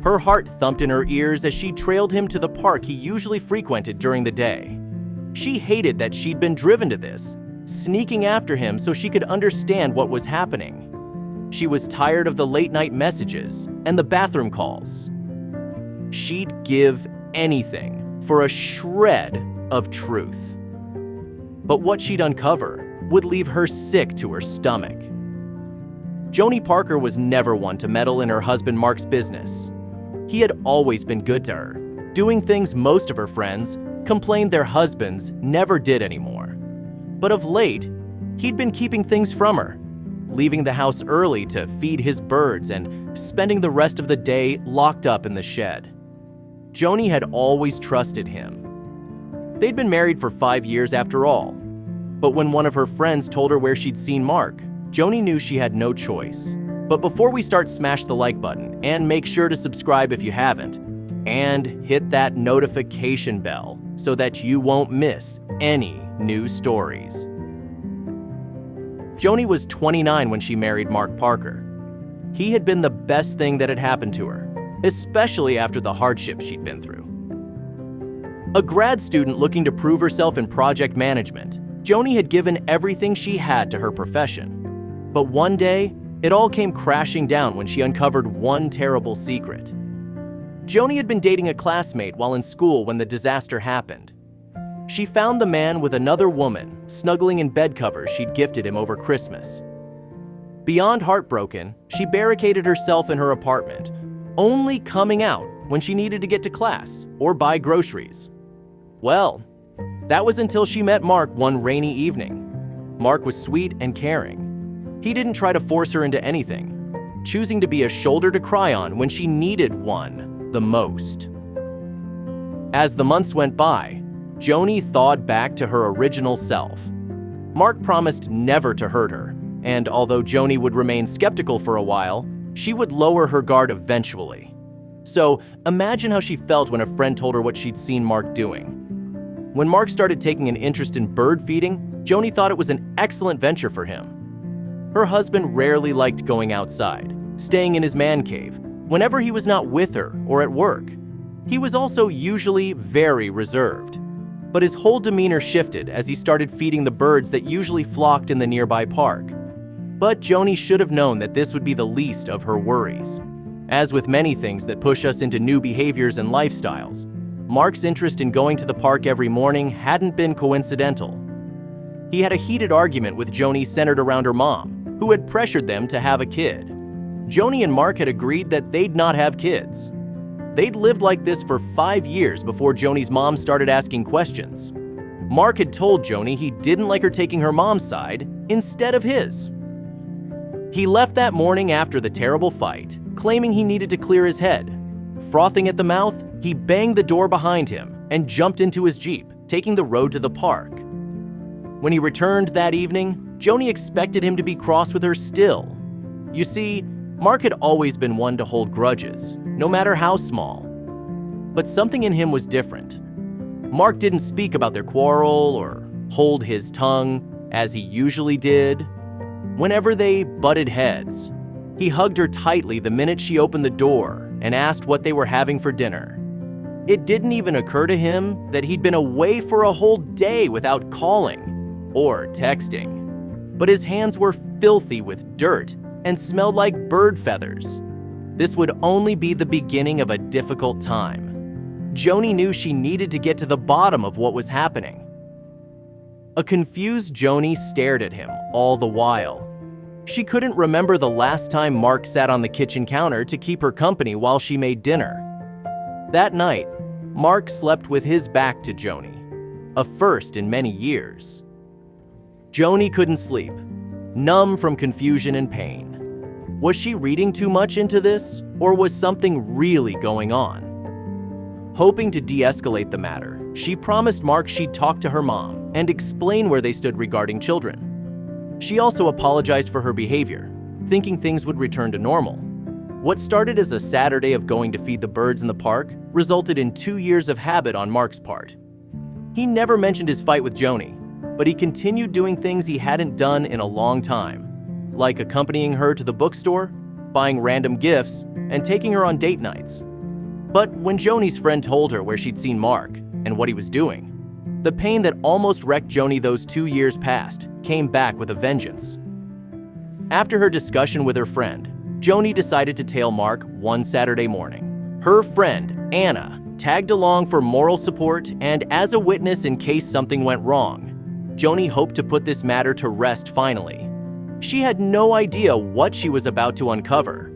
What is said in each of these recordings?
Her heart thumped in her ears as she trailed him to the park he usually frequented during the day. She hated that she'd been driven to this, sneaking after him so she could understand what was happening. She was tired of the late-night messages and the bathroom calls. She'd give anything for a shred of truth. But what she'd uncover would leave her sick to her stomach. Joni Parker was never one to meddle in her husband Mark's business. He had always been good to her, doing things most of her friends complained their husbands never did anymore. But of late, he'd been keeping things from her, leaving the house early to feed his birds and spending the rest of the day locked up in the shed. Joni had always trusted him. They'd been married for 5 years after all, but when one of her friends told her where she'd seen Mark, Joni knew she had no choice. But before we start, smash the like button and make sure to subscribe if you haven't, and hit that notification bell so that you won't miss any new stories. Joni was 29 when she married Mark Parker. He had been the best thing that had happened to her, especially after the hardships she'd been through. A grad student looking to prove herself in project management, Joni had given everything she had to her profession. But one day, it all came crashing down when she uncovered one terrible secret. Joni had been dating a classmate while in school when the disaster happened. She found the man with another woman snuggling in bed covers she'd gifted him over Christmas. Beyond heartbroken, she barricaded herself in her apartment, only coming out when she needed to get to class or buy groceries. Well, that was until she met Mark one rainy evening. Mark was sweet and caring. He didn't try to force her into anything, choosing to be a shoulder to cry on when she needed one the most. As the months went by, Joni thawed back to her original self. Mark promised never to hurt her, and although Joni would remain skeptical for a while, she would lower her guard eventually. So imagine how she felt when a friend told her what she'd seen Mark doing. When Mark started taking an interest in bird feeding, Joni thought it was an excellent venture for him. Her husband rarely liked going outside, staying in his man cave, whenever he was not with her or at work. He was also usually very reserved. But his whole demeanor shifted as he started feeding the birds that usually flocked in the nearby park. But Joni should have known that this would be the least of her worries. As with many things that push us into new behaviors and lifestyles, Mark's interest in going to the park every morning hadn't been coincidental. He had a heated argument with Joni centered around her mom, who had pressured them to have a kid. Joni and Mark had agreed that they'd not have kids. They'd lived like this for 5 years before Joni's mom started asking questions. Mark had told Joni he didn't like her taking her mom's side instead of his. He left that morning after the terrible fight, claiming he needed to clear his head. Frothing at the mouth, he banged the door behind him and jumped into his Jeep, taking the road to the park. When he returned that evening, Joni expected him to be cross with her still. You see, Mark had always been one to hold grudges, no matter how small. But something in him was different. Mark didn't speak about their quarrel or hold his tongue as he usually did. Whenever they butted heads, he hugged her tightly the minute she opened the door and asked what they were having for dinner. It didn't even occur to him that he'd been away for a whole day without calling or texting. But his hands were filthy with dirt and smelled like bird feathers. This would only be the beginning of a difficult time. Joni knew she needed to get to the bottom of what was happening. A confused Joni stared at him all the while. She couldn't remember the last time Mark sat on the kitchen counter to keep her company while she made dinner. That night, Mark slept with his back to Joni, a first in many years. Joni couldn't sleep, numb from confusion and pain. Was she reading too much into this, or was something really going on? Hoping to de-escalate the matter, she promised Mark she'd talk to her mom and explain where they stood regarding children. She also apologized for her behavior, thinking things would return to normal. What started as a Saturday of going to feed the birds in the park resulted in 2 years of habit on Mark's part. He never mentioned his fight with Joni, but he continued doing things he hadn't done in a long time, like accompanying her to the bookstore, buying random gifts, and taking her on date nights, But when Joni's friend told her where she'd seen Mark and what he was doing, the pain that almost wrecked Joni those 2 years past came back with a vengeance. After her discussion with her friend, Joni decided to tail Mark one Saturday morning. Her friend, Anna, tagged along for moral support and as a witness in case something went wrong. Joni hoped to put this matter to rest finally. She had no idea what she was about to uncover.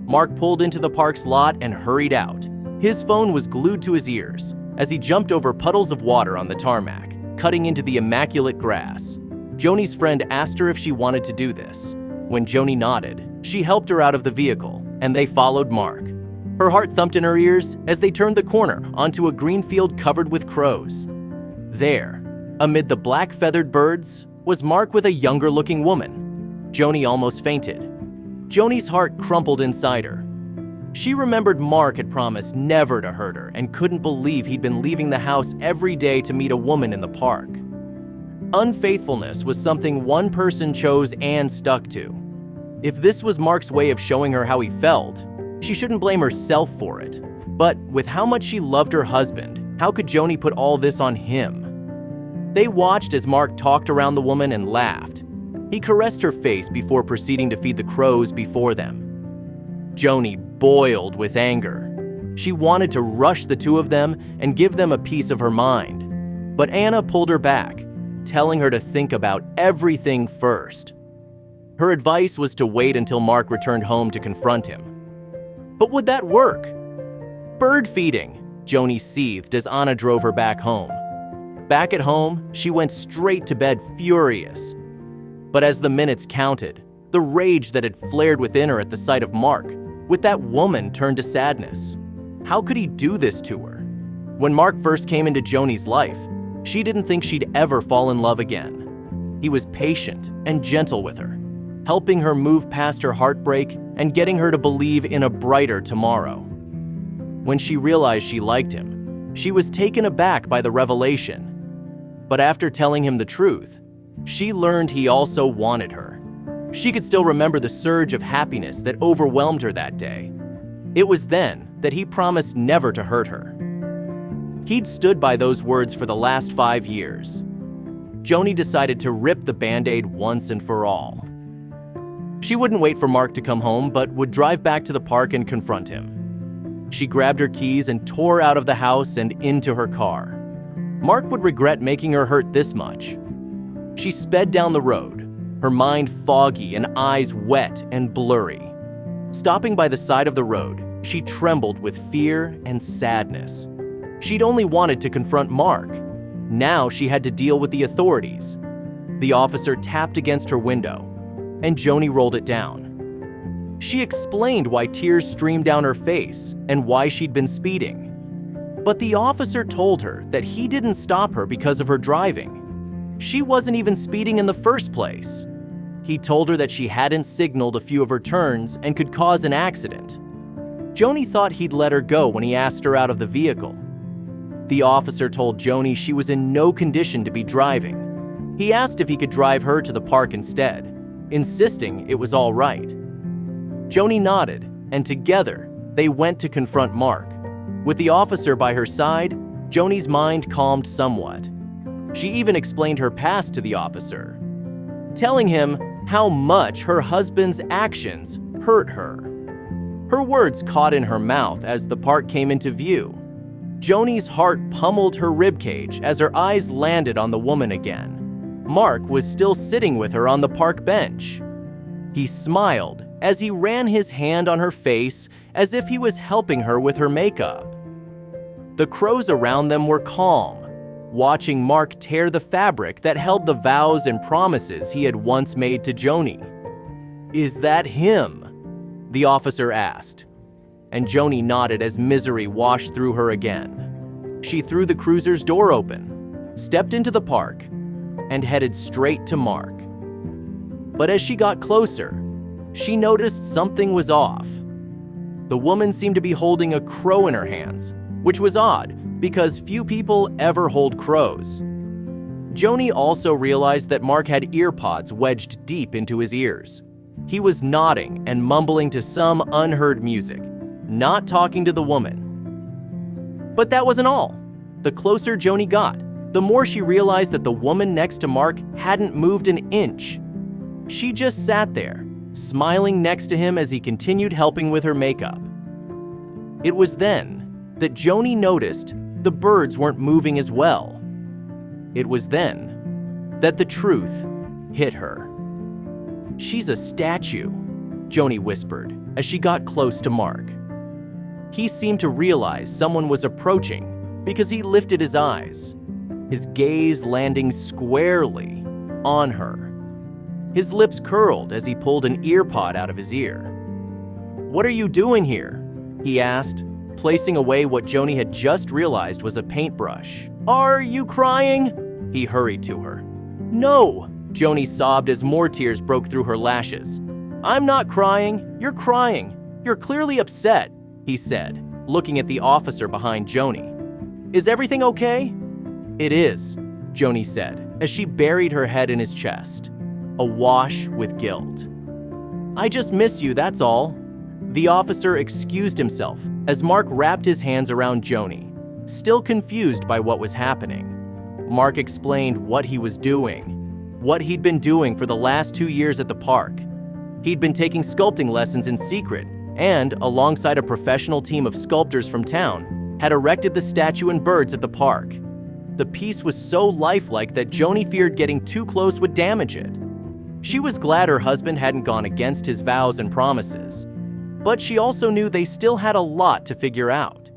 Mark pulled into the park's lot and hurried out. His phone was glued to his ears as he jumped over puddles of water on the tarmac, cutting into the immaculate grass. Joni's friend asked her if she wanted to do this. When Joni nodded, she helped her out of the vehicle, and they followed Mark. Her heart thumped in her ears as they turned the corner onto a green field covered with crows. There, amid the black feathered birds, was Mark with a younger-looking woman. Joni almost fainted. Joni's heart crumpled inside her. She remembered Mark had promised never to hurt her and couldn't believe he'd been leaving the house every day to meet a woman in the park. Unfaithfulness was something one person chose and stuck to. If this was Mark's way of showing her how he felt, she shouldn't blame herself for it. But with how much she loved her husband, how could Joni put all this on him? They watched as Mark talked around the woman and laughed. He caressed her face before proceeding to feed the crows before them. Joni boiled with anger. She wanted to rush the two of them and give them a piece of her mind. But Anna pulled her back, telling her to think about everything first. Her advice was to wait until Mark returned home to confront him. But would that work? Bird feeding, Joni seethed as Anna drove her back home. Back at home, she went straight to bed furious. But as the minutes counted, the rage that had flared within her at the sight of Mark with that woman turned to sadness. How could he do this to her? When Mark first came into Joni's life, she didn't think she'd ever fall in love again. He was patient and gentle with her, helping her move past her heartbreak and getting her to believe in a brighter tomorrow. When she realized she liked him, she was taken aback by the revelation. But after telling him the truth, she learned he also wanted her. She could still remember the surge of happiness that overwhelmed her that day. It was then that he promised never to hurt her. He'd stood by those words for the last 5 years. Joni decided to rip the Band-Aid once and for all. She wouldn't wait for Mark to come home, but would drive back to the park and confront him. She grabbed her keys and tore out of the house and into her car. Mark would regret making her hurt this much. She sped down the road, her mind foggy and eyes wet and blurry. Stopping by the side of the road, she trembled with fear and sadness. She'd only wanted to confront Mark. Now she had to deal with the authorities. The officer tapped against her window, and Joni rolled it down. She explained why tears streamed down her face and why she'd been speeding. But the officer told her that he didn't stop her because of her driving. She wasn't even speeding in the first place. He told her that she hadn't signaled a few of her turns and could cause an accident. Joni thought he'd let her go when he asked her out of the vehicle. The officer told Joni she was in no condition to be driving. He asked if he could drive her to the park instead, insisting it was all right. Joni nodded, and together they went to confront Mark. With the officer by her side, Joni's mind calmed somewhat. She even explained her past to the officer, telling him how much her husband's actions hurt her. Her words caught in her mouth as the park came into view. Joni's heart pummeled her ribcage as her eyes landed on the woman again. Mark was still sitting with her on the park bench. He smiled as he ran his hand on her face as if he was helping her with her makeup. The crows around them were calm, watching Mark tear the fabric that held the vows and promises he had once made to Joni. "Is that him?" the officer asked, and Joni nodded as misery washed through her again. She threw the cruiser's door open, stepped into the park, and headed straight to Mark. But as she got closer, she noticed something was off. The woman seemed to be holding a crow in her hands, which was odd because few people ever hold crows. Joni also realized that Mark had earpods wedged deep into his ears. He was nodding and mumbling to some unheard music, not talking to the woman. But that wasn't all. The closer Joni got, the more she realized that the woman next to Mark hadn't moved an inch. She just sat there, smiling next to him as he continued helping with her makeup. It was then that Joni noticed the birds weren't moving as well. It was then that the truth hit her. "She's a statue," Joni whispered as she got close to Mark. He seemed to realize someone was approaching because he lifted his eyes, his gaze landing squarely on her. His lips curled as he pulled an ear pod out of his ear. "What are you doing here?" he asked, placing away what Joni had just realized was a paintbrush. "Are you crying?" he hurried to her. "No," Joni sobbed as more tears broke through her lashes. "I'm not crying. You're crying. You're clearly upset," he said, looking at the officer behind Joni. "Is everything okay?" "It is," Joni said as she buried her head in his chest, awash with guilt. "I just miss you, that's all." The officer excused himself as Mark wrapped his hands around Joni, still confused by what was happening. Mark explained what he was doing, what he'd been doing for the last 2 years at the park. He'd been taking sculpting lessons in secret and, alongside a professional team of sculptors from town, had erected the statue and birds at the park. The piece was so lifelike that Joni feared getting too close would damage it. She was glad her husband hadn't gone against his vows and promises, but she also knew they still had a lot to figure out.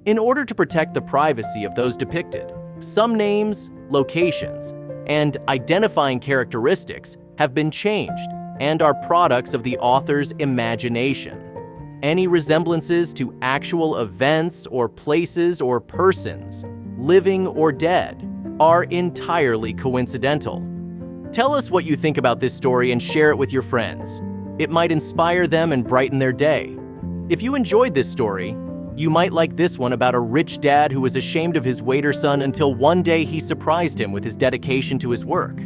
In order to protect the privacy of those depicted, some names, locations, and identifying characteristics have been changed and are products of the author's imagination. Any resemblances to actual events or places or persons, living or dead, are entirely coincidental. Tell us what you think about this story and share it with your friends. It might inspire them and brighten their day. If you enjoyed this story, you might like this one about a rich dad who was ashamed of his waiter son until one day he surprised him with his dedication to his work.